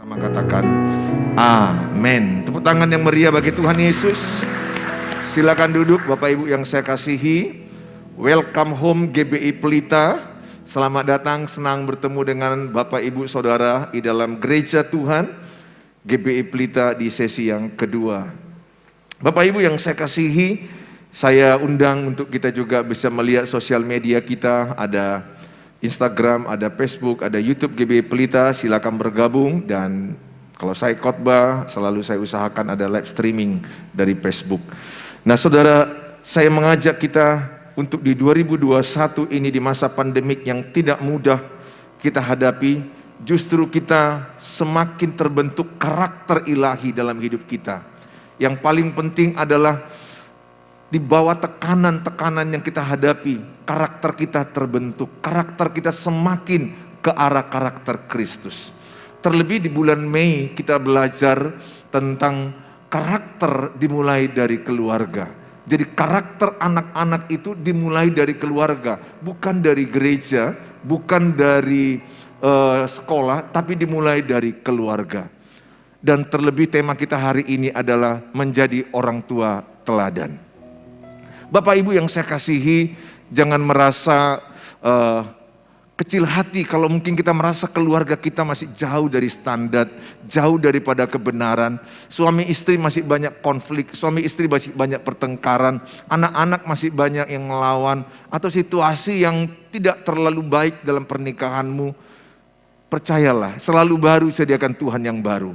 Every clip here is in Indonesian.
Sama katakan amin. Tepuk tangan yang meriah bagi Tuhan Yesus. Silakan duduk Bapak Ibu yang saya kasihi. Welcome home GBI Pelita. Selamat datang, senang bertemu dengan Bapak Ibu Saudara di dalam gereja Tuhan GBI Pelita di sesi yang kedua. Bapak Ibu yang saya kasihi, saya undang untuk kita juga bisa melihat sosial media kita, ada Instagram, ada Facebook, ada YouTube GBI Pelita, silakan bergabung. Dan kalau saya khotbah, selalu saya usahakan ada live streaming dari Facebook. Nah saudara, saya mengajak kita untuk di 2021 ini, di masa pandemik yang tidak mudah kita hadapi, justru kita semakin terbentuk karakter ilahi dalam hidup kita. Yang paling penting adalah di bawah tekanan-tekanan yang kita hadapi, karakter kita terbentuk, karakter kita semakin ke arah karakter Kristus. Terlebih di bulan Mei kita belajar tentang karakter dimulai dari keluarga. Jadi karakter anak-anak itu dimulai dari keluarga, bukan dari gereja, bukan dari sekolah, tapi dimulai dari keluarga. Dan terlebih tema kita hari ini adalah menjadi orang tua teladan. Bapak Ibu yang saya kasihi, jangan merasa kecil hati kalau mungkin kita merasa keluarga kita masih jauh dari standar, jauh daripada kebenaran. Suami istri masih banyak konflik, suami istri masih banyak pertengkaran, anak-anak masih banyak yang melawan, atau situasi yang tidak terlalu baik dalam pernikahanmu. Percayalah, selalu baru sediakan Tuhan yang baru.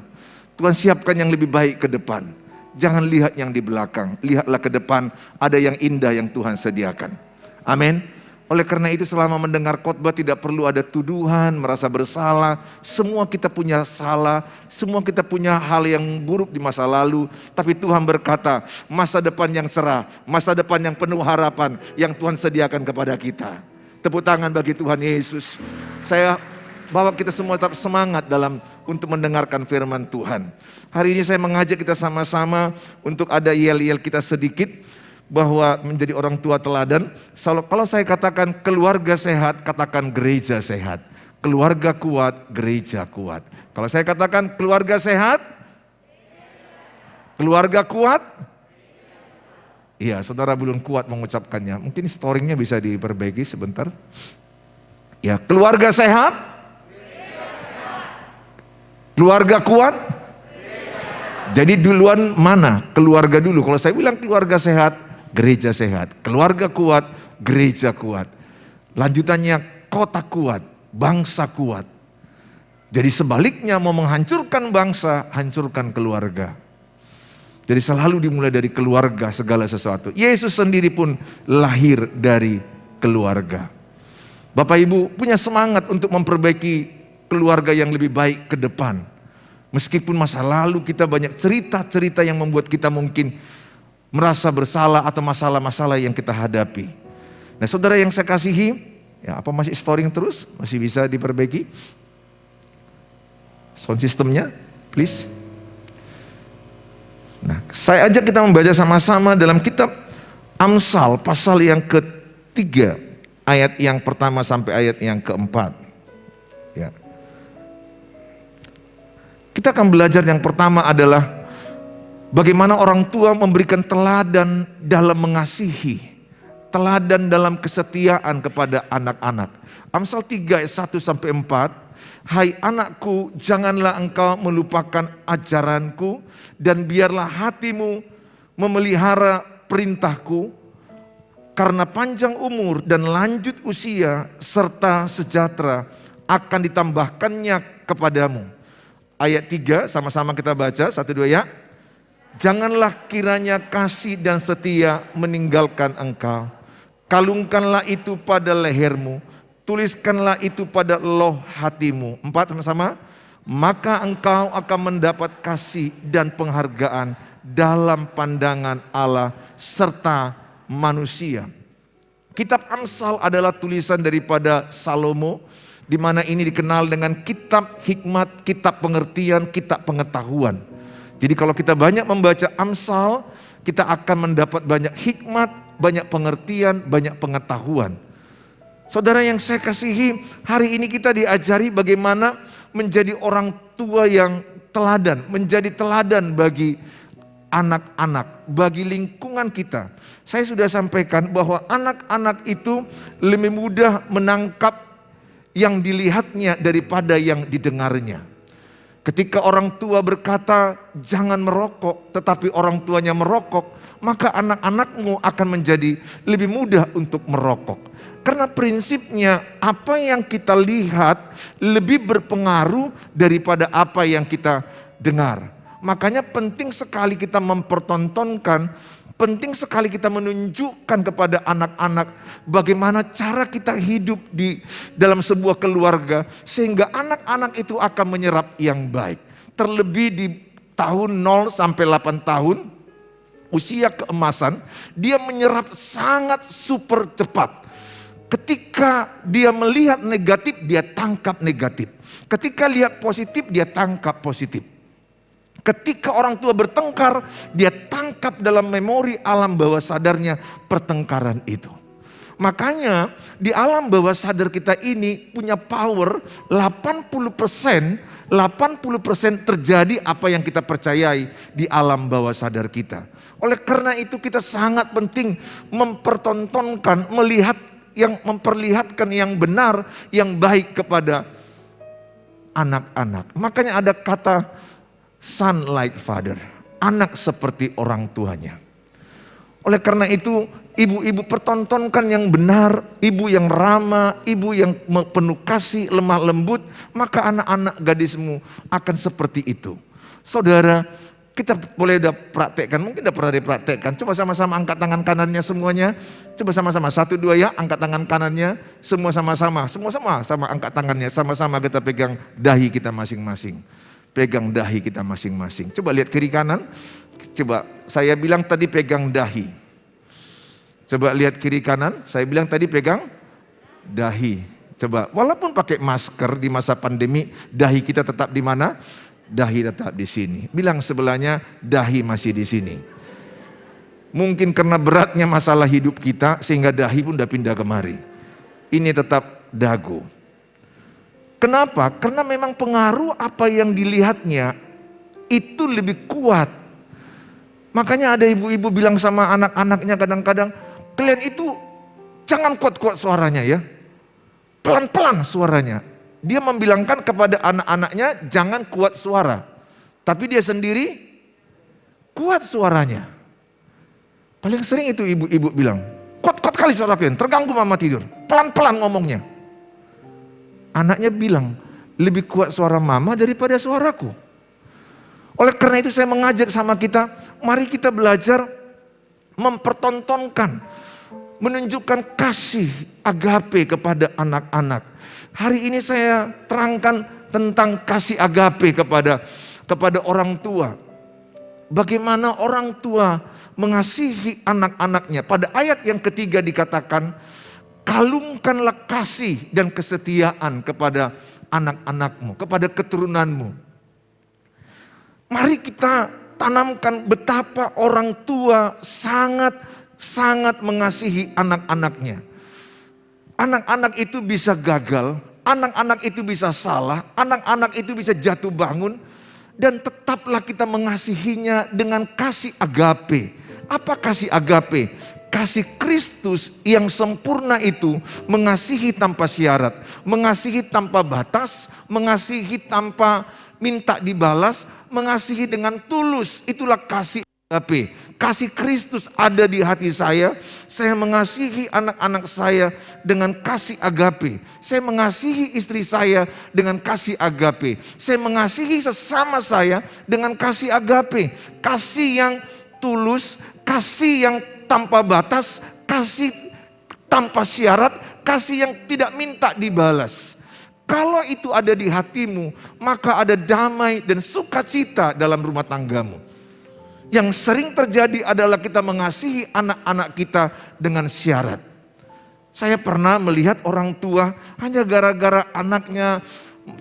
Tuhan siapkan yang lebih baik ke depan. Jangan lihat yang di belakang, lihatlah ke depan, ada yang indah yang Tuhan sediakan. Amin. Oleh karena itu selama mendengar khotbah tidak perlu ada tuduhan, merasa bersalah. Semua kita punya salah, semua kita punya hal yang buruk di masa lalu. Tapi Tuhan berkata, masa depan yang cerah, masa depan yang penuh harapan yang Tuhan sediakan kepada kita. Tepuk tangan bagi Tuhan Yesus. Saya bawa kita semua tetap semangat untuk mendengarkan firman Tuhan. Hari ini saya mengajak kita sama-sama untuk ada yel-yel kita sedikit bahwa menjadi orang tua teladan. Kalau saya katakan keluarga sehat, katakan gereja sehat. Keluarga kuat, gereja kuat. Kalau saya katakan keluarga sehat, keluarga kuat. Iya, saudara belum kuat mengucapkannya. Mungkin storingnya bisa diperbaiki sebentar. Ya, keluarga sehat, keluarga kuat. Jadi duluan mana? Keluarga dulu. Kalau saya bilang keluarga sehat, gereja sehat. Keluarga kuat, gereja kuat. Lanjutannya kota kuat, bangsa kuat. Jadi sebaliknya mau menghancurkan bangsa, hancurkan keluarga. Jadi selalu dimulai dari keluarga segala sesuatu. Yesus sendiri pun lahir dari keluarga. Bapak Ibu punya semangat untuk memperbaiki keluarga yang lebih baik ke depan. Meskipun masa lalu kita banyak cerita-cerita yang membuat kita mungkin merasa bersalah atau masalah-masalah yang kita hadapi. Nah saudara yang saya kasihi, ya apa masih storing terus? Masih bisa diperbaiki? Sound systemnya, please. Nah saya ajak kita membaca sama-sama dalam kitab Amsal pasal yang ketiga, ayat yang pertama sampai ayat yang keempat. Ya. Kita akan belajar yang pertama adalah bagaimana orang tua memberikan teladan dalam mengasihi, teladan dalam kesetiaan kepada anak-anak. Amsal 3 ayat 1 sampai 4. Hai anakku, janganlah engkau melupakan ajaranku dan biarlah hatimu memelihara perintahku, karena panjang umur dan lanjut usia serta sejahtera akan ditambahkannya kepadamu. Ayat 3 sama-sama kita baca, 1, 2 ya. Janganlah kiranya kasih dan setia meninggalkan engkau. Kalungkanlah itu pada lehermu, tuliskanlah itu pada loh hatimu. 4 sama-sama. Maka engkau akan mendapat kasih dan penghargaan dalam pandangan Allah serta manusia. Kitab Amsal adalah tulisan daripada Salomo, di mana ini dikenal dengan kitab hikmat, kitab pengertian, kitab pengetahuan. Jadi kalau kita banyak membaca Amsal, kita akan mendapat banyak hikmat, banyak pengertian, banyak pengetahuan. Saudara yang saya kasihi, hari ini kita diajari bagaimana menjadi orang tua yang teladan, menjadi teladan bagi anak-anak, bagi lingkungan kita. Saya sudah sampaikan bahwa anak-anak itu lebih mudah menangkap yang dilihatnya daripada yang didengarnya. Ketika orang tua berkata jangan merokok, tetapi orang tuanya merokok, maka anak-anakmu akan menjadi lebih mudah untuk merokok. Karena prinsipnya apa yang kita lihat lebih berpengaruh daripada apa yang kita dengar. Makanya penting sekali kita mempertontonkan, penting sekali kita menunjukkan kepada anak-anak bagaimana cara kita hidup di dalam sebuah keluarga sehingga anak-anak itu akan menyerap yang baik. Terlebih di tahun 0 sampai 8 tahun, usia keemasan, dia menyerap sangat super cepat. Ketika dia melihat negatif, dia tangkap negatif. Ketika lihat positif, dia tangkap positif. Ketika orang tua bertengkar, dia tangkap dalam memori alam bawah sadarnya pertengkaran itu. Makanya di alam bawah sadar kita ini punya power 80% terjadi apa yang kita percayai di alam bawah sadar kita. Oleh karena itu kita sangat penting mempertontonkan, memperlihatkan yang benar, yang baik kepada anak-anak. Makanya ada kata son like father, anak seperti orang tuanya. Oleh karena itu, ibu-ibu pertontonkan yang benar, ibu yang ramah, ibu yang penuh kasih, lemah lembut, maka anak-anak gadismu akan seperti itu. Saudara, kita boleh praktekkan, mungkin udah pernah dipraktekkan. Coba sama-sama angkat tangan kanannya semuanya. Coba sama-sama, 1, 2 ya, angkat tangan kanannya. Semua sama-sama angkat tangannya. Sama-sama kita pegang dahi kita masing-masing. Pegang dahi kita masing-masing. Coba lihat kiri kanan. Coba saya bilang tadi pegang dahi. Coba lihat kiri kanan. Saya bilang tadi pegang dahi. Coba walaupun pakai masker di masa pandemi, dahi kita tetap di mana? Dahi tetap di sini. Bilang sebelahnya dahi masih di sini. Mungkin karena beratnya masalah hidup kita sehingga dahi pun udah pindah kemari. Ini tetap dagu. Kenapa? Karena memang pengaruh apa yang dilihatnya itu lebih kuat. Makanya ada ibu-ibu bilang sama anak-anaknya kadang-kadang, kalian itu jangan kuat-kuat suaranya ya. Pelan-pelan suaranya. Dia membilangkan kepada anak-anaknya jangan kuat suara. Tapi dia sendiri kuat suaranya. Paling sering itu ibu-ibu bilang, kuat-kuat kali suara kalian, terganggu mama tidur. Pelan-pelan ngomongnya. Anaknya bilang, lebih kuat suara mama daripada suaraku. Oleh karena itu saya mengajak sama kita, mari kita belajar mempertontonkan, menunjukkan kasih agape kepada anak-anak. Hari ini saya terangkan tentang kasih agape kepada orang tua. Bagaimana orang tua mengasihi anak-anaknya. Pada ayat yang ketiga dikatakan, kalungkanlah kasih dan kesetiaan kepada anak-anakmu, kepada keturunanmu. Mari kita tanamkan betapa orang tua sangat mengasihi anak-anaknya. Anak-anak itu bisa gagal, anak-anak itu bisa salah, anak-anak itu bisa jatuh bangun, dan tetaplah kita mengasihinya dengan kasih agape. Apa kasih agape? Kasih Kristus yang sempurna itu mengasihi tanpa syarat, mengasihi tanpa batas, mengasihi tanpa minta dibalas, mengasihi dengan tulus. Itulah kasih agape. Kasih Kristus ada di hati saya mengasihi anak-anak saya dengan kasih agape. Saya mengasihi istri saya dengan kasih agape. Saya mengasihi sesama saya dengan kasih agape. Kasih yang tulus, kasih yang tanpa batas, kasih tanpa syarat, kasih yang tidak minta dibalas. Kalau itu ada di hatimu, maka ada damai dan sukacita dalam rumah tanggamu. Yang sering terjadi adalah kita mengasihi anak-anak kita dengan syarat. Saya pernah melihat orang tua hanya gara-gara anaknya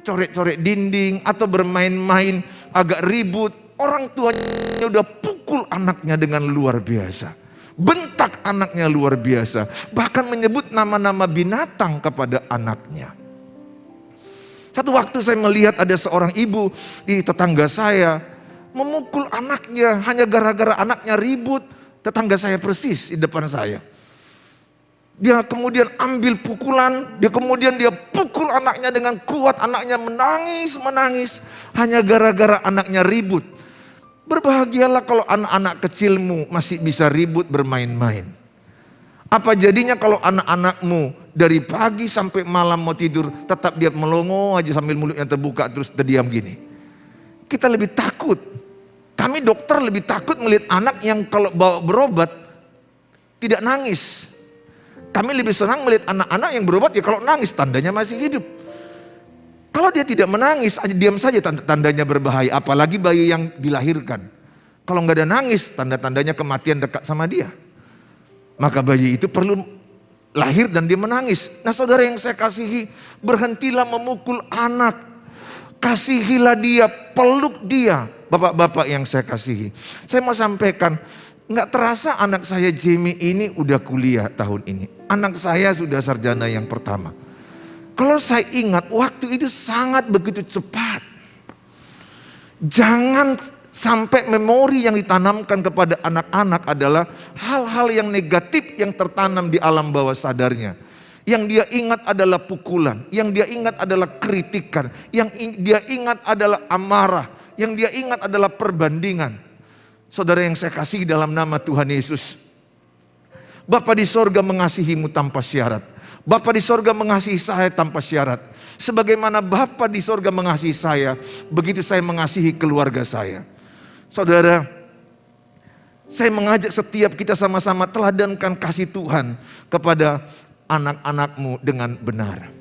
coret-coret dinding atau bermain-main agak ribut, orang tuanya udah pukul anaknya dengan luar biasa. Bentak anaknya luar biasa. Bahkan menyebut nama-nama binatang kepada anaknya. Satu waktu saya melihat ada seorang ibu di tetangga saya memukul anaknya hanya gara-gara anaknya ribut. Tetangga saya persis di depan saya. Dia kemudian ambil pukulan, dia pukul anaknya dengan kuat, anaknya menangis hanya gara-gara anaknya ribut. Berbahagialah kalau anak-anak kecilmu masih bisa ribut bermain-main. Apa jadinya kalau anak-anakmu dari pagi sampai malam mau tidur tetap dia melongo aja sambil mulutnya terbuka terus terdiam gini. Kita lebih takut. Kami dokter lebih takut melihat anak yang kalau bawa berobat tidak nangis. Kami lebih senang melihat anak-anak yang berobat ya kalau nangis tandanya masih hidup. Kalau dia tidak menangis, diam saja tandanya berbahaya. Apalagi bayi yang dilahirkan. Kalau nggak ada nangis, tanda-tandanya kematian dekat sama dia. Maka bayi itu perlu lahir dan dia menangis. Nah saudara yang saya kasihi, berhentilah memukul anak. Kasihilah dia, peluk dia. Bapak-bapak yang saya kasihi. Saya mau sampaikan, nggak terasa anak saya Jamie ini udah kuliah tahun ini. Anak saya sudah sarjana yang pertama. Kalau saya ingat waktu itu sangat begitu cepat. Jangan sampai memori yang ditanamkan kepada anak-anak adalah hal-hal yang negatif yang tertanam di alam bawah sadarnya. Yang dia ingat adalah pukulan, yang dia ingat adalah kritikan, yang dia ingat adalah amarah, yang dia ingat adalah perbandingan. Saudara yang saya kasih dalam nama Tuhan Yesus. Bapa di sorga mengasihimu tanpa syarat. Bapa di sorga mengasihi saya tanpa syarat. Sebagaimana Bapa di sorga mengasihi saya, begitu saya mengasihi keluarga saya. Saudara, saya mengajak setiap kita sama-sama teladankan kasih Tuhan kepada anak-anakmu dengan benar.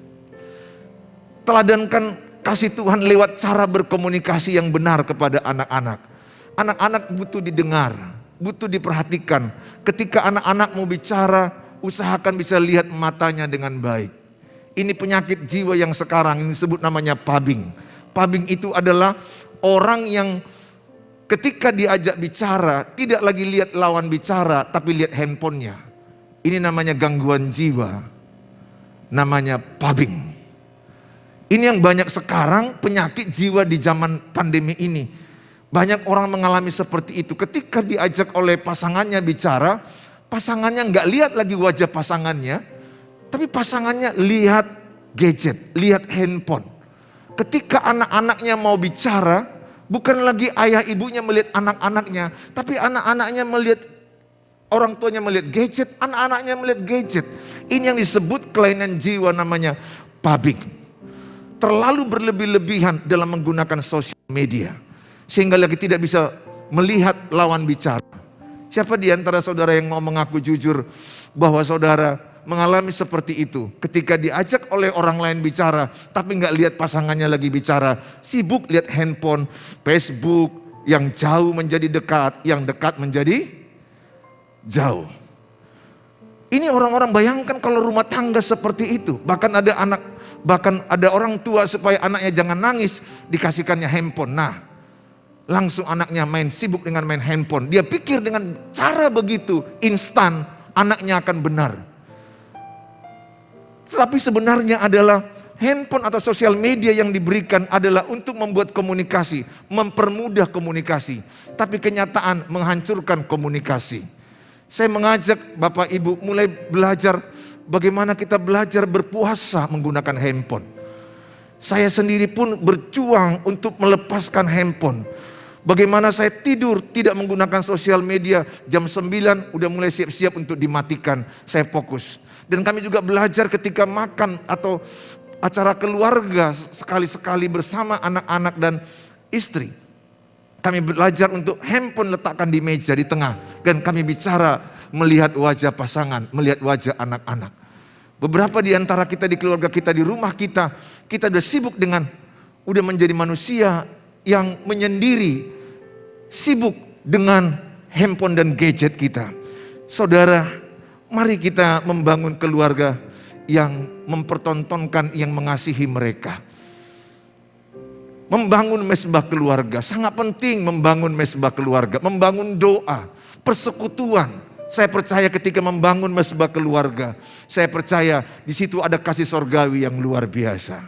Teladankan kasih Tuhan lewat cara berkomunikasi yang benar kepada anak-anak. Anak-anak butuh didengar, butuh diperhatikan. Ketika anak-anakmu bicara, usahakan bisa lihat matanya dengan baik. Ini penyakit jiwa yang sekarang ini disebut namanya pabing. Pabing itu adalah orang yang ketika diajak bicara, tidak lagi lihat lawan bicara, tapi lihat handphonenya. Ini namanya gangguan jiwa, namanya pabing. Ini yang banyak sekarang penyakit jiwa di zaman pandemi ini. Banyak orang mengalami seperti itu. Ketika diajak oleh pasangannya bicara, pasangannya nggak lihat lagi wajah pasangannya, tapi pasangannya lihat gadget, lihat handphone. Ketika anak-anaknya mau bicara, bukan lagi ayah ibunya melihat anak-anaknya, tapi anak-anaknya melihat orang tuanya melihat gadget, anak-anaknya melihat gadget. Ini yang disebut kelainan jiwa namanya pabing. Terlalu berlebih-lebihan dalam menggunakan sosial media. Sehingga lagi tidak bisa melihat lawan bicara. Siapa di antara saudara yang mau mengaku jujur bahwa saudara mengalami seperti itu? Ketika diajak oleh orang lain bicara, tapi nggak lihat pasangannya lagi bicara. Sibuk lihat handphone, Facebook, yang jauh menjadi dekat, yang dekat menjadi jauh. Ini orang-orang bayangkan kalau rumah tangga seperti itu. Bahkan ada orang tua supaya anaknya jangan nangis, dikasihkannya handphone. Nah, langsung anaknya sibuk dengan main handphone. Dia pikir dengan cara begitu instan anaknya akan benar. Tetapi sebenarnya adalah handphone atau sosial media yang diberikan adalah untuk membuat komunikasi, mempermudah komunikasi. Tapi kenyataan menghancurkan komunikasi. Saya mengajak Bapak Ibu mulai belajar bagaimana kita belajar berpuasa menggunakan handphone. Saya sendiri pun berjuang untuk melepaskan handphone. Bagaimana saya tidur tidak menggunakan sosial media, jam 9 udah mulai siap-siap untuk dimatikan, saya fokus. Dan kami juga belajar ketika makan atau acara keluarga sekali-sekali bersama anak-anak dan istri. Kami belajar untuk handphone letakkan di meja di tengah dan kami bicara melihat wajah pasangan, melihat wajah anak-anak. Beberapa di antara kita di keluarga kita, di rumah kita udah sibuk dengan, udah menjadi manusia yang menyendiri, sibuk dengan handphone dan gadget kita. Saudara, mari kita membangun keluarga yang mempertontonkan, yang mengasihi mereka. Membangun mesbah keluarga, sangat penting membangun mesbah keluarga. Membangun doa, persekutuan. Saya percaya ketika membangun mesbah keluarga, saya percaya di situ ada kasih sorgawi yang luar biasa.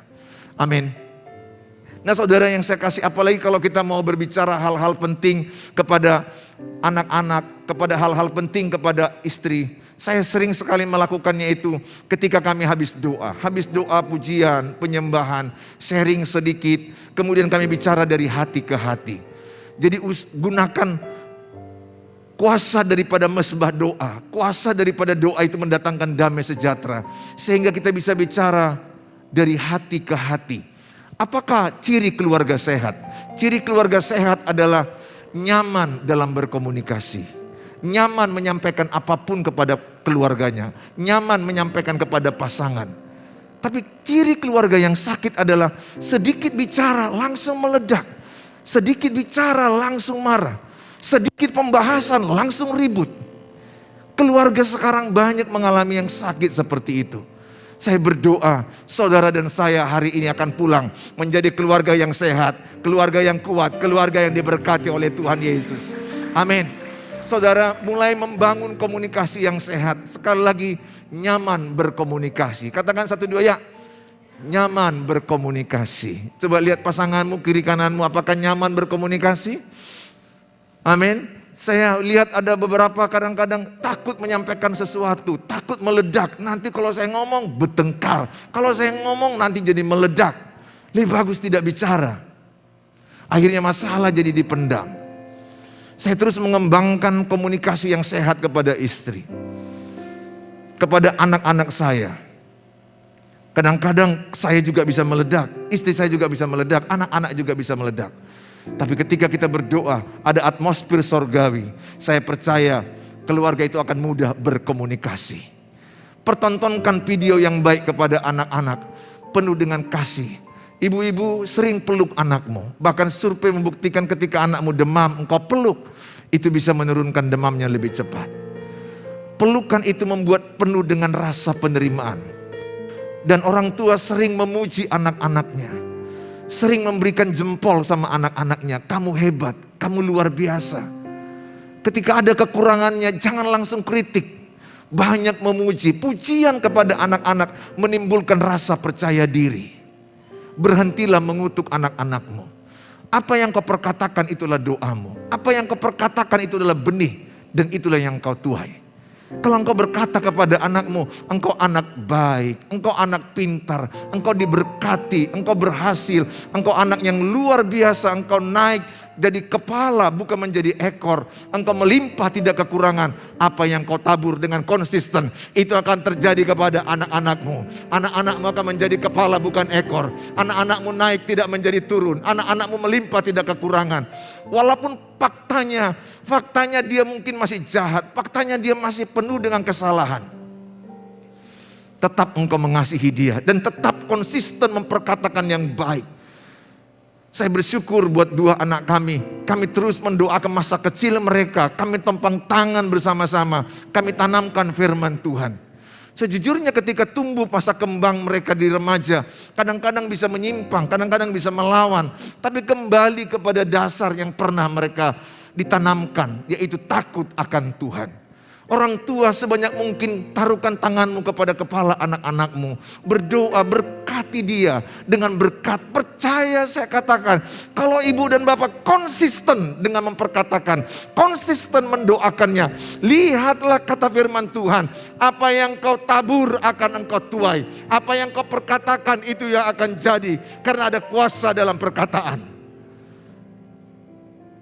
Amin. Nah saudara yang saya kasih, apalagi kalau kita mau berbicara hal-hal penting kepada anak-anak, kepada hal-hal penting kepada istri. Saya sering sekali melakukannya itu ketika kami habis doa pujian, penyembahan, sharing sedikit, kemudian kami bicara dari hati ke hati. Jadi gunakan kuasa daripada mesbah doa, kuasa daripada doa itu mendatangkan damai sejahtera, sehingga kita bisa bicara dari hati ke hati. Apakah ciri keluarga sehat? Ciri keluarga sehat adalah nyaman dalam berkomunikasi, nyaman menyampaikan apapun kepada keluarganya, nyaman menyampaikan kepada pasangan. Tapi ciri keluarga yang sakit adalah sedikit bicara langsung meledak, sedikit bicara langsung marah, sedikit pembahasan langsung ribut. Keluarga sekarang banyak mengalami yang sakit seperti itu. Saya berdoa, saudara dan saya hari ini akan pulang menjadi keluarga yang sehat, keluarga yang kuat, keluarga yang diberkati oleh Tuhan Yesus. Amin. Saudara, mulai membangun komunikasi yang sehat. Sekali lagi, nyaman berkomunikasi. Katakan 1, 2 ya. Nyaman berkomunikasi. Coba lihat pasanganmu, kiri kananmu, apakah nyaman berkomunikasi? Amin. Saya lihat ada beberapa kadang-kadang takut menyampaikan sesuatu, takut meledak. Nanti kalau saya ngomong bertengkar, kalau saya ngomong nanti jadi meledak. Lebih bagus tidak bicara. Akhirnya masalah jadi dipendam. Saya terus mengembangkan komunikasi yang sehat kepada istri, kepada anak-anak saya. Kadang-kadang saya juga bisa meledak, istri saya juga bisa meledak, anak-anak juga bisa meledak. Tapi ketika kita berdoa, ada atmosfer sorgawi. Saya percaya keluarga itu akan mudah berkomunikasi. Pertontonkan video yang baik kepada anak-anak, penuh dengan kasih. Ibu-ibu sering peluk anakmu. Bahkan survei membuktikan ketika anakmu demam, engkau peluk, itu bisa menurunkan demamnya lebih cepat. Pelukan itu membuat penuh dengan rasa penerimaan. Dan orang tua sering memuji anak-anaknya, sering memberikan jempol sama anak-anaknya. Kamu hebat, kamu luar biasa. Ketika ada kekurangannya, jangan langsung kritik. Banyak memuji, pujian kepada anak-anak menimbulkan rasa percaya diri. Berhentilah mengutuk anak-anakmu. Apa yang kau perkatakan itulah doamu. Apa yang kau perkatakan itu adalah benih, dan itulah yang kau tuai. Kalau engkau berkata kepada anakmu, engkau anak baik, engkau anak pintar, engkau diberkati, engkau berhasil, engkau anak yang luar biasa, engkau naik jadi kepala bukan menjadi ekor, engkau melimpah tidak kekurangan. Apa yang kau tabur dengan konsisten, itu akan terjadi kepada anak-anakmu. Anak-anakmu akan menjadi kepala bukan ekor. Anak-anakmu naik tidak menjadi turun. Anak-anakmu melimpah tidak kekurangan. Walaupun faktanya dia mungkin masih jahat, faktanya dia masih penuh dengan kesalahan. Tetap engkau mengasihi dia dan tetap konsisten memperkatakan yang baik. Saya bersyukur buat 2 anak kami. Kami terus mendoakan masa kecil mereka. Kami tumpang tangan bersama-sama. Kami tanamkan firman Tuhan. Sejujurnya ketika tumbuh masa kembang mereka di remaja, kadang-kadang bisa menyimpang, kadang-kadang bisa melawan. Tapi kembali kepada dasar yang pernah mereka ditanamkan, yaitu takut akan Tuhan. Orang tua sebanyak mungkin taruhkan tanganmu kepada kepala anak-anakmu. Berdoa, berkati dia dengan berkat. Percaya saya katakan, kalau ibu dan bapak konsisten dengan memperkatakan, konsisten mendoakannya. Lihatlah kata firman Tuhan, apa yang kau tabur akan engkau tuai. Apa yang kau perkatakan itu yang akan jadi. Karena ada kuasa dalam perkataan.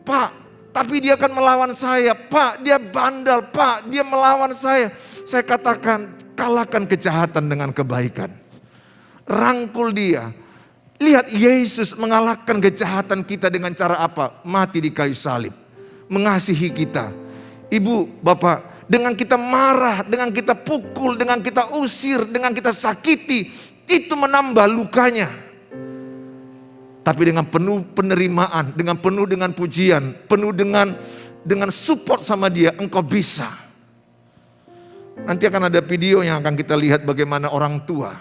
Pak, tapi dia akan melawan saya. Pak, dia bandal. Pak, dia melawan saya. Saya katakan, kalahkan kejahatan dengan kebaikan. Rangkul dia. Lihat Yesus mengalahkan kejahatan kita dengan cara apa? Mati di kayu salib. Mengasihi kita. Ibu, bapak, dengan kita marah, dengan kita pukul, dengan kita usir, dengan kita sakiti, itu menambah lukanya. Tapi dengan penuh penerimaan, dengan penuh dengan pujian, penuh dengan support sama dia, engkau bisa. Nanti akan ada video yang akan kita lihat bagaimana orang tua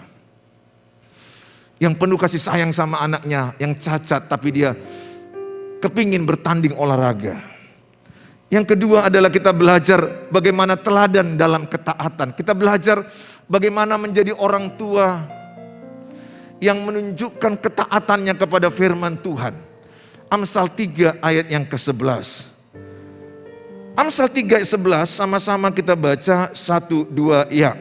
yang penuh kasih sayang sama anaknya, yang cacat tapi dia kepingin bertanding olahraga. Yang kedua adalah kita belajar bagaimana teladan dalam ketaatan. Kita belajar bagaimana menjadi orang tua yang menunjukkan ketaatannya kepada firman Tuhan. Amsal 3 ayat yang ke-11. Amsal 3 ayat 11 sama-sama kita baca 1, 2 ya.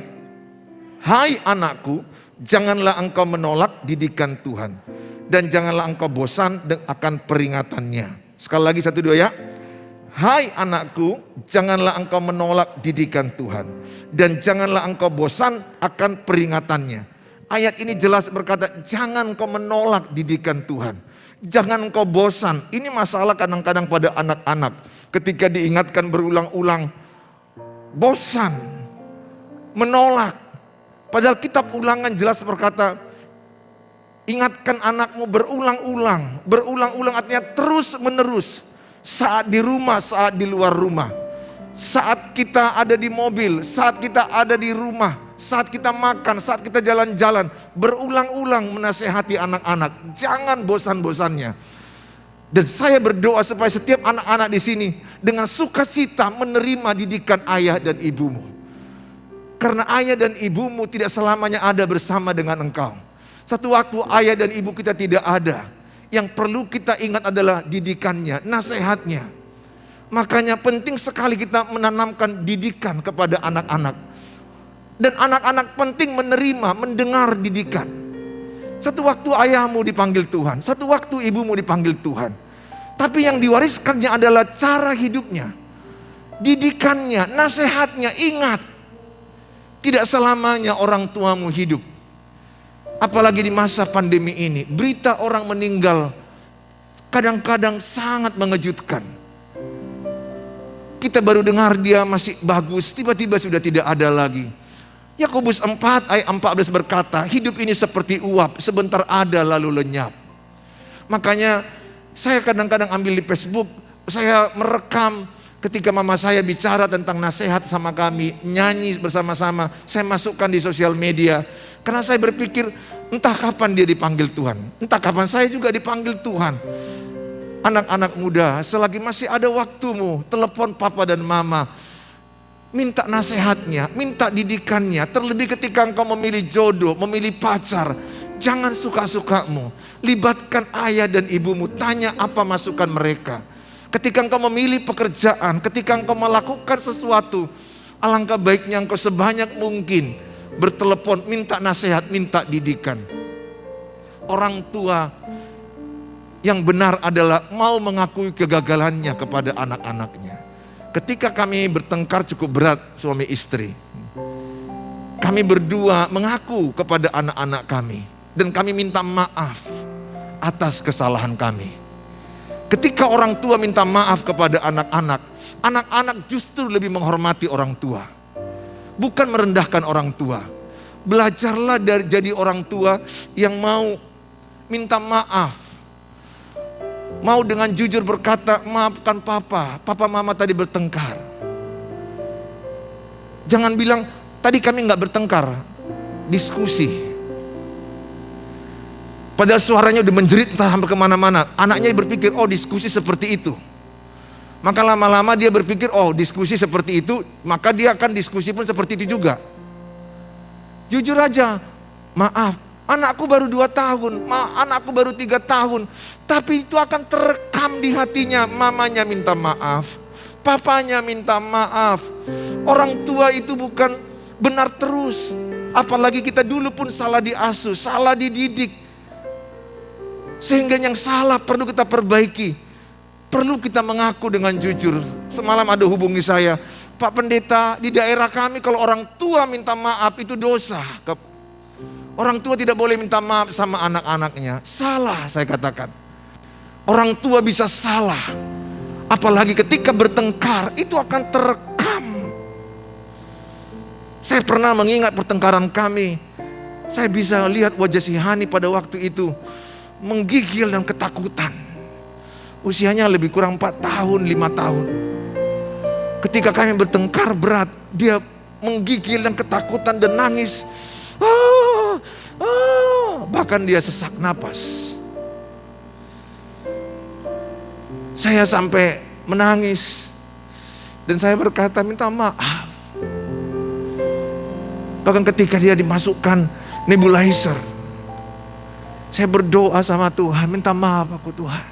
Hai anakku, janganlah engkau menolak didikan Tuhan, dan janganlah engkau bosan akan peringatannya. Sekali lagi 1, 2 ya. Hai anakku, janganlah engkau menolak didikan Tuhan, dan janganlah engkau bosan akan peringatannya. Ayat ini jelas berkata, jangan engkau menolak didikan Tuhan. Jangan engkau bosan. Ini masalah kadang-kadang pada anak-anak. Ketika diingatkan berulang-ulang, bosan, menolak. Padahal kitab Ulangan jelas berkata, ingatkan anakmu berulang-ulang. Berulang-ulang artinya terus menerus. Saat di rumah, saat di luar rumah. Saat kita ada di mobil, saat kita ada di rumah, saat kita makan, saat kita jalan-jalan. Berulang-ulang menasehati anak-anak. Jangan bosan-bosannya. Dan saya berdoa supaya setiap anak-anak di sini dengan sukacita menerima didikan ayah dan ibumu. Karena ayah dan ibumu tidak selamanya ada bersama dengan engkau. Satu waktu ayah dan ibu kita tidak ada. Yang perlu kita ingat adalah didikannya, nasihatnya. Makanya penting sekali kita menanamkan didikan kepada anak-anak. Dan anak-anak penting menerima, mendengar didikan. Satu waktu ayahmu dipanggil Tuhan, satu waktu ibumu dipanggil Tuhan. Tapi yang diwariskannya adalah cara hidupnya, didikannya, nasihatnya. Ingat, tidak selamanya orang tuamu hidup. Apalagi di masa pandemi ini, berita orang meninggal kadang-kadang sangat mengejutkan. Kita baru dengar dia masih bagus, tiba-tiba sudah tidak ada lagi. Yakobus 4 ayat 14 berkata, hidup ini seperti uap, sebentar ada lalu lenyap. Makanya saya kadang-kadang ambil di Facebook, saya merekam ketika mama saya bicara tentang nasihat sama kami, nyanyi bersama-sama, saya masukkan di sosial media. Karena saya berpikir, entah kapan dia dipanggil Tuhan, entah kapan saya juga dipanggil Tuhan. Anak-anak muda, selagi masih ada waktumu, telepon papa dan mama. Minta nasihatnya, minta didikannya. Terlebih ketika engkau memilih jodoh, memilih pacar. Jangan suka-sukamu. Libatkan ayah dan ibumu, tanya apa masukan mereka. Ketika engkau memilih pekerjaan, ketika engkau melakukan sesuatu, alangkah baiknya engkau sebanyak mungkin bertelepon, minta nasihat, minta didikan. Orang tua yang benar adalah mau mengakui kegagalannya kepada anak-anaknya. Ketika kami bertengkar cukup berat suami istri, kami berdua mengaku kepada anak-anak kami. Dan kami minta maaf atas kesalahan kami. Ketika orang tua minta maaf kepada anak-anak, anak-anak justru lebih menghormati orang tua. Bukan merendahkan orang tua. Belajarlah dari jadi orang tua yang mau minta maaf. Mau dengan jujur berkata, maafkan papa, papa mama tadi bertengkar. Jangan bilang, tadi kami gak bertengkar, diskusi. Padahal suaranya udah menjerit entah sampai kemana-mana. Anaknya berpikir, oh diskusi seperti itu. Maka lama-lama dia berpikir, oh diskusi seperti itu, maka dia akan diskusi pun seperti itu juga. Jujur aja, maaf, anakku baru 2 tahun, anakku baru 3 tahun. Tapi itu akan terekam di hatinya, mamanya minta maaf, papanya minta maaf. Orang tua itu bukan benar terus. Apalagi kita dulu pun salah diasuh, salah dididik. Sehingga yang salah perlu kita perbaiki. Perlu kita mengaku dengan jujur. Semalam ada hubungi saya, Pak Pendeta, di daerah kami kalau orang tua minta maaf itu dosa. Orang tua tidak boleh minta maaf sama anak-anaknya. Salah, saya katakan. Orang tua bisa salah. Apalagi ketika bertengkar, itu akan terekam. Saya pernah mengingat pertengkaran kami. Saya bisa lihat wajah si Hani pada waktu itu menggigil dan ketakutan. Usianya lebih kurang 4 tahun, 5 tahun. Ketika kami bertengkar berat, dia menggigil dan ketakutan dan nangis. Bahkan dia sesak napas. Saya sampai menangis. Dan saya berkata minta maaf. Bahkan ketika dia dimasukkan nebulizer, Saya berdoa sama Tuhan, minta maaf aku Tuhan.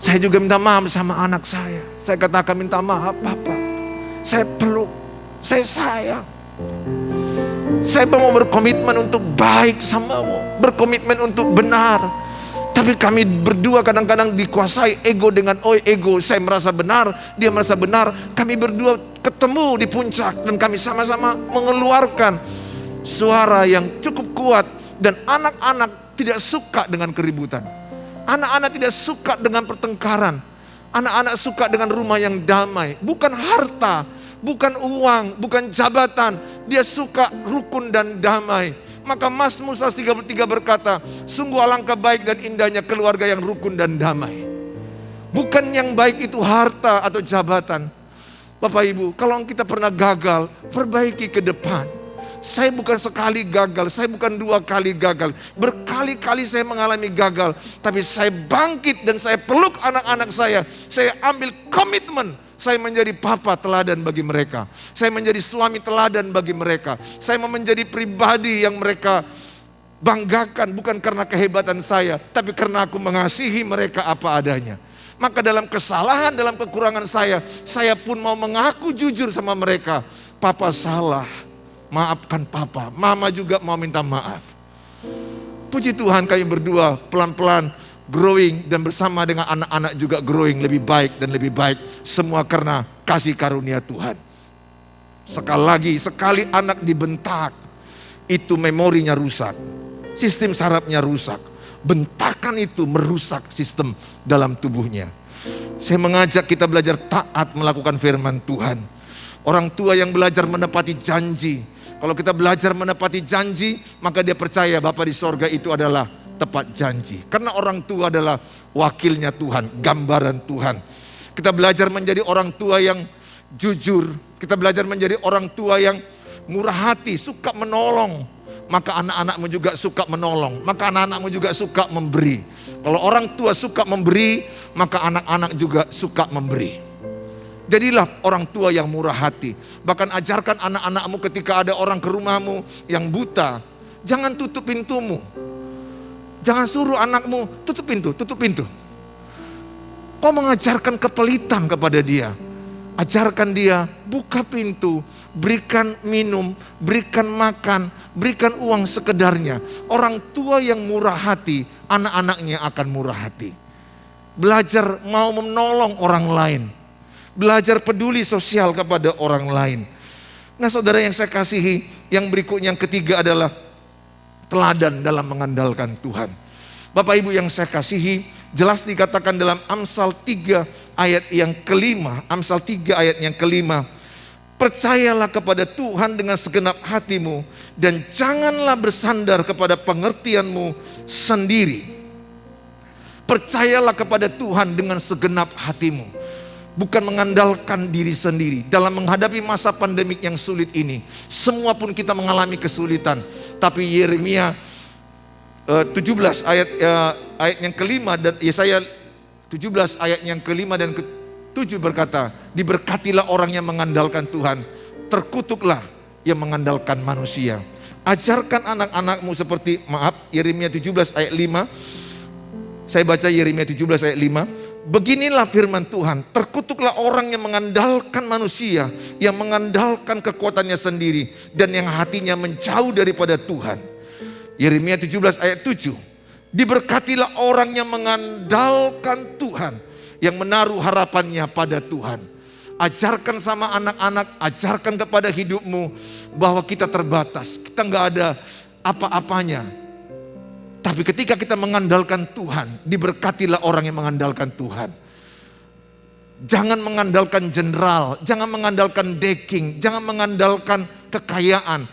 Saya juga minta maaf sama anak saya. Saya katakan minta maaf Papa. Saya peluk, saya sayang. Saya mau berkomitmen untuk baik samamu, berkomitmen untuk benar. Tapi kami berdua kadang-kadang dikuasai ego dengan ego. Saya merasa benar, dia merasa benar. Kami berdua ketemu di puncak dan kami sama-sama mengeluarkan suara yang cukup kuat. Dan anak-anak tidak suka dengan keributan. Anak-anak tidak suka dengan pertengkaran. Anak-anak suka dengan rumah yang damai. Bukan harta, bukan uang, bukan jabatan. Dia suka rukun dan damai. Maka Mazmur 133 berkata, sungguh alangkah baik dan indahnya keluarga yang rukun dan damai. Bukan yang baik itu harta atau jabatan. Bapak Ibu, kalau kita pernah gagal, perbaiki ke depan. Saya bukan sekali gagal, saya bukan 2 kali gagal. Berkali-kali saya mengalami gagal. Tapi saya bangkit dan saya peluk anak-anak saya. Saya ambil komitmen. Saya menjadi papa teladan bagi mereka. Saya menjadi suami teladan bagi mereka. Saya mau menjadi pribadi yang mereka banggakan. Bukan karena kehebatan saya, tapi karena aku mengasihi mereka apa adanya. Maka dalam kesalahan, dalam kekurangan saya pun mau mengaku jujur sama mereka. Papa salah, maafkan Papa. Mama juga mau minta maaf. Puji Tuhan kami berdua pelan-pelan growing dan bersama dengan anak-anak juga growing lebih baik dan lebih baik. Semua karena kasih karunia Tuhan. Sekali lagi, sekali anak dibentak, itu memorinya rusak. Sistem sarafnya rusak. Bentakan itu merusak sistem dalam tubuhnya. Saya mengajak kita belajar taat melakukan firman Tuhan. Orang tua yang belajar menepati janji. Kalau kita belajar menepati janji, maka dia percaya Bapa di sorga itu adalah tepat janji. Karena orang tua adalah wakilnya Tuhan, gambaran Tuhan. Kita belajar menjadi orang tua yang jujur. Kita belajar menjadi orang tua yang murah hati, suka menolong. Maka anak-anakmu juga suka menolong. Maka anak-anakmu juga suka memberi. Kalau orang tua suka memberi, maka anak-anak juga suka memberi. Jadilah orang tua yang murah hati. Bahkan ajarkan anak-anakmu ketika ada orang ke rumahmu yang buta, jangan tutup pintumu. Jangan suruh anakmu tutup pintu. Kau mengajarkan kepelitan kepada dia. Ajarkan dia buka pintu, berikan minum, berikan makan, berikan uang sekedarnya. Orang tua yang murah hati, anak-anaknya akan murah hati. Belajar mau menolong orang lain. Belajar peduli sosial kepada orang lain. Nah saudara yang saya kasihi, yang berikutnya yang ketiga adalah teladan dalam mengandalkan Tuhan. Bapak Ibu yang saya kasihi, jelas dikatakan dalam Amsal 3 ayat yang kelima. Amsal 3 ayat yang kelima. Percayalah kepada Tuhan dengan segenap hatimu dan janganlah bersandar kepada pengertianmu sendiri. Percayalah kepada Tuhan dengan segenap hatimu. Bukan mengandalkan diri sendiri. Dalam menghadapi masa pandemik yang sulit ini, semua pun kita mengalami kesulitan. Tapi Yeremia 17 ayat yang kelima dan Yesaya 17 ayat yang kelima dan ke-7 berkata, diberkatilah orang yang mengandalkan Tuhan, terkutuklah yang mengandalkan manusia. Ajarkan anak-anakmu seperti, Yeremia 17 ayat 5. Saya baca Yeremia 17 ayat 5. Beginilah firman Tuhan, terkutuklah orang yang mengandalkan manusia, yang mengandalkan kekuatannya sendiri, dan yang hatinya menjauh daripada Tuhan. Yeremia 17 ayat 7. Diberkatilah orang yang mengandalkan Tuhan, yang menaruh harapannya pada Tuhan. Ajarkan sama anak-anak, ajarkan kepada hidupmu bahwa kita terbatas, kita nggak ada apa-apanya. Tapi ketika kita mengandalkan Tuhan, diberkatilah orang yang mengandalkan Tuhan. Jangan mengandalkan general, jangan mengandalkan daging, jangan mengandalkan kekayaan,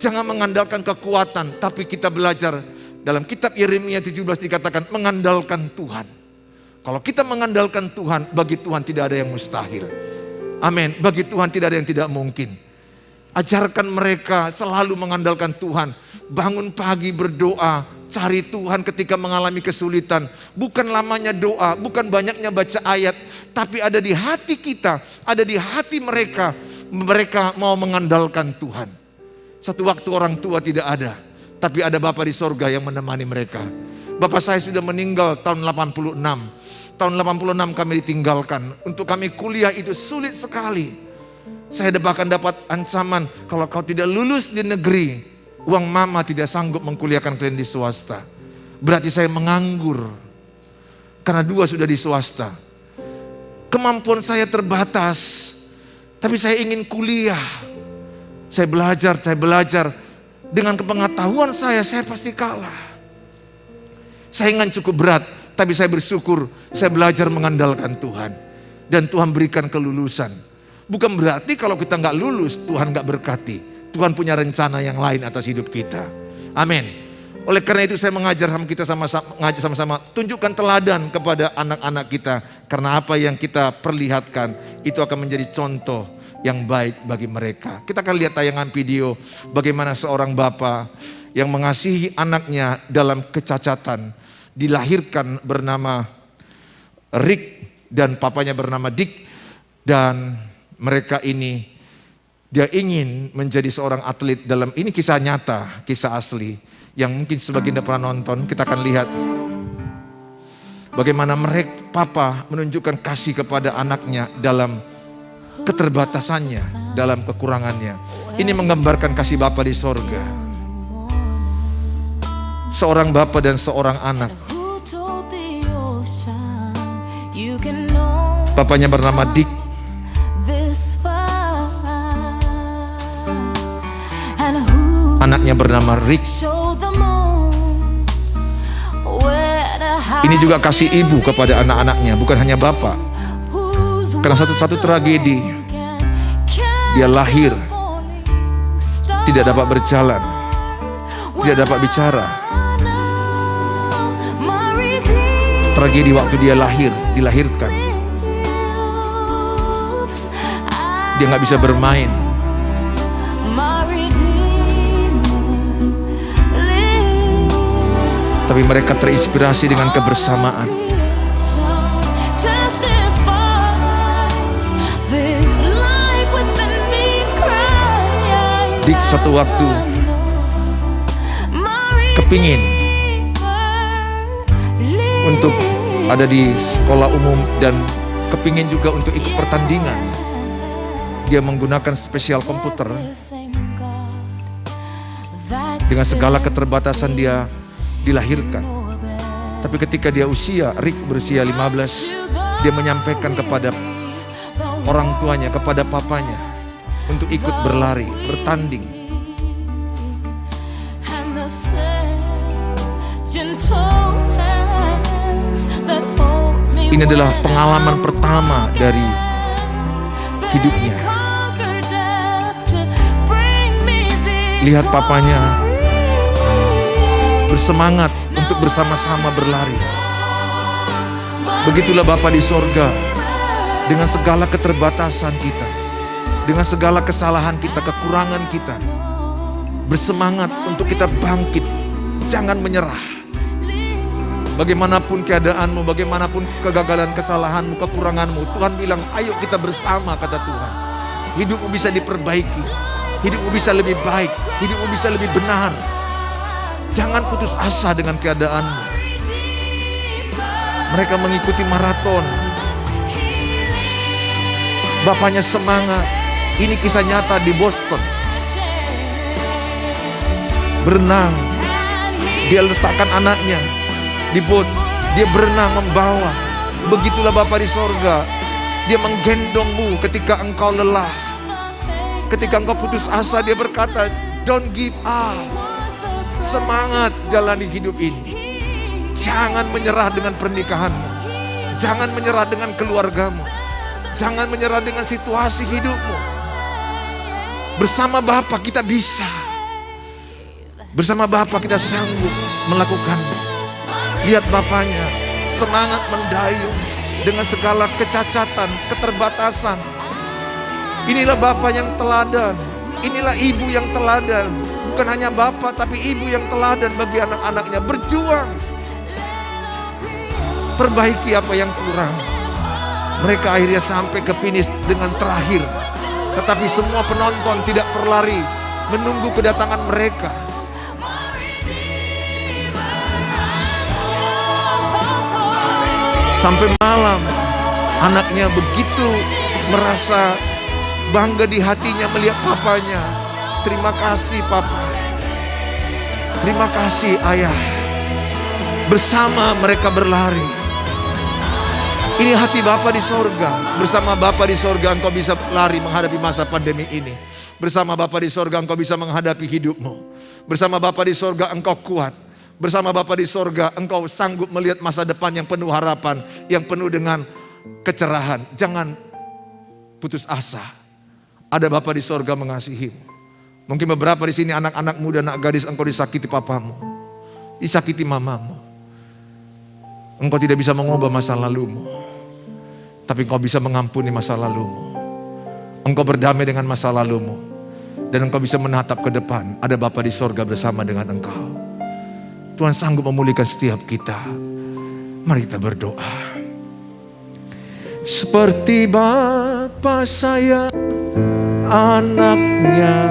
jangan mengandalkan kekuatan. Tapi kita belajar dalam kitab Yeremia 17 dikatakan mengandalkan Tuhan. Kalau kita mengandalkan Tuhan, bagi Tuhan tidak ada yang mustahil. Amin. Bagi Tuhan tidak ada yang tidak mungkin. Ajarkan mereka selalu mengandalkan Tuhan. Bangun pagi berdoa, cari Tuhan ketika mengalami kesulitan. Bukan lamanya doa, bukan banyaknya baca ayat, tapi ada di hati kita, ada di hati mereka. Mereka mau mengandalkan Tuhan. Satu waktu orang tua tidak ada, Tapi ada Bapa di sorga yang menemani mereka. Bapak saya sudah meninggal tahun 86. Tahun 86 kami ditinggalkan. Untuk kami kuliah itu sulit sekali. Saya bahkan dapat ancaman, kalau kau tidak lulus di negeri, uang mama tidak sanggup mengkuliahkan kalian di swasta. Berarti saya menganggur. Karena 2 sudah di swasta. Kemampuan saya terbatas. Tapi saya ingin kuliah. Saya belajar. Dengan kepengetahuan saya pasti kalah. Saingan cukup berat, tapi saya bersyukur saya belajar mengandalkan Tuhan. Dan Tuhan berikan kelulusan. Bukan berarti kalau kita nggak lulus, Tuhan nggak berkati. Tuhan punya rencana yang lain atas hidup kita. Amin. Oleh karena itu saya mengajar sama-sama, tunjukkan teladan kepada anak-anak kita. Karena apa yang kita perlihatkan, itu akan menjadi contoh yang baik bagi mereka. Kita akan lihat tayangan video bagaimana seorang bapa yang mengasihi anaknya dalam kecacatan, dilahirkan bernama Rick dan papanya bernama Dick, dan mereka ini dia ingin menjadi seorang atlet dalam, ini kisah nyata, kisah asli yang mungkin sebagian tidak pernah nonton. Kita akan lihat bagaimana papa menunjukkan kasih kepada anaknya dalam keterbatasannya, dalam kekurangannya. Ini menggambarkan kasih Bapa di sorga. Seorang bapa dan seorang anak. Bapaknya bernama Dick. Anaknya bernama Rick. Ini juga kasih ibu kepada anak-anaknya, bukan hanya bapak. Karena satu tragedi, dia lahir tidak dapat berjalan, tidak dapat bicara. Tragedi waktu dia dilahirkan, dia nggak bisa bermain. Tapi mereka terinspirasi dengan kebersamaan. Dick satu waktu kepingin untuk ada di sekolah umum dan kepingin juga untuk ikut pertandingan. Dia menggunakan spesial komputer. Dengan segala keterbatasan dia dilahirkan. Tapi ketika dia Rick berusia 15, dia menyampaikan kepada orang tuanya, kepada papanya, untuk ikut berlari, bertanding. Ini adalah pengalaman pertama dari hidupnya. Lihat papanya bersemangat untuk bersama-sama berlari. Begitulah Bapa di sorga, dengan segala keterbatasan kita, dengan segala kesalahan kita, kekurangan kita, bersemangat untuk kita bangkit. Jangan menyerah. Bagaimanapun keadaanmu, bagaimanapun kegagalan, kesalahanmu, kekuranganmu, Tuhan bilang, ayo kita bersama, kata Tuhan. Hidupmu bisa diperbaiki, hidupmu bisa lebih baik, hidupmu bisa lebih benar. Jangan putus asa dengan keadaanmu. Mereka mengikuti maraton. Bapaknya semangat. Ini kisah nyata di Boston. Berenang. Dia letakkan anaknya di boat. Dia berenang membawa. Begitulah Bapa di sorga. Dia menggendongmu ketika engkau lelah. Ketika engkau putus asa, dia berkata, don't give up. Semangat jalani hidup ini. Jangan menyerah dengan pernikahanmu. Jangan menyerah dengan keluargamu. Jangan menyerah dengan situasi hidupmu. Bersama Bapa kita bisa. Bersama Bapa kita sanggup melakukannya. Lihat bapaknya semangat mendayung dengan segala kecacatan, keterbatasan. Inilah Bapa yang teladan. Inilah ibu yang teladan. Bukan hanya bapak, tapi ibu yang teladan bagi anak-anaknya. Berjuang. Perbaiki apa yang kurang. Mereka akhirnya sampai ke finish dengan terakhir. Tetapi semua penonton tidak berlari menunggu kedatangan mereka. Sampai malam anaknya begitu merasa bangga di hatinya melihat papanya. Terima kasih Papa, terima kasih Ayah. Bersama mereka berlari. Ini hati Bapa di sorga. Bersama Bapa di sorga engkau bisa lari menghadapi masa pandemi ini. Bersama Bapa di sorga engkau bisa menghadapi hidupmu. Bersama Bapa di sorga engkau kuat. Bersama Bapa di sorga engkau sanggup melihat masa depan yang penuh harapan, yang penuh dengan kecerahan. Jangan putus asa. Ada Bapa di sorga mengasihimu. Mungkin beberapa di sini anak-anak muda, anak gadis, engkau disakiti papamu, disakiti mamamu. Engkau tidak bisa mengubah masa lalumu, tapi engkau bisa mengampuni masa lalumu. Engkau berdamai dengan masa lalumu, dan engkau bisa menatap ke depan. Ada Bapa di sorga bersama dengan engkau. Tuhan sanggup memulihkan setiap kita. Mari kita berdoa. Seperti Bapa sayang anaknya,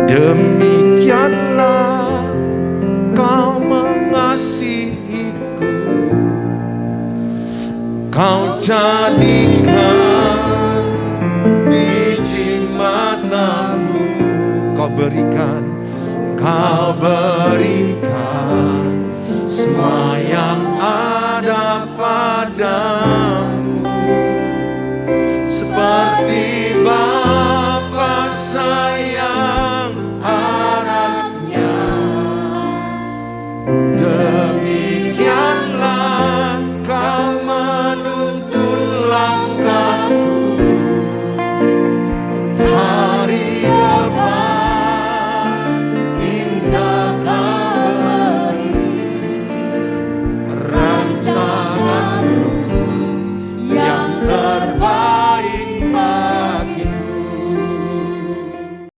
demikianlah kau mengasihiku. Kau jadikan biji matamu, kau berikan semua yang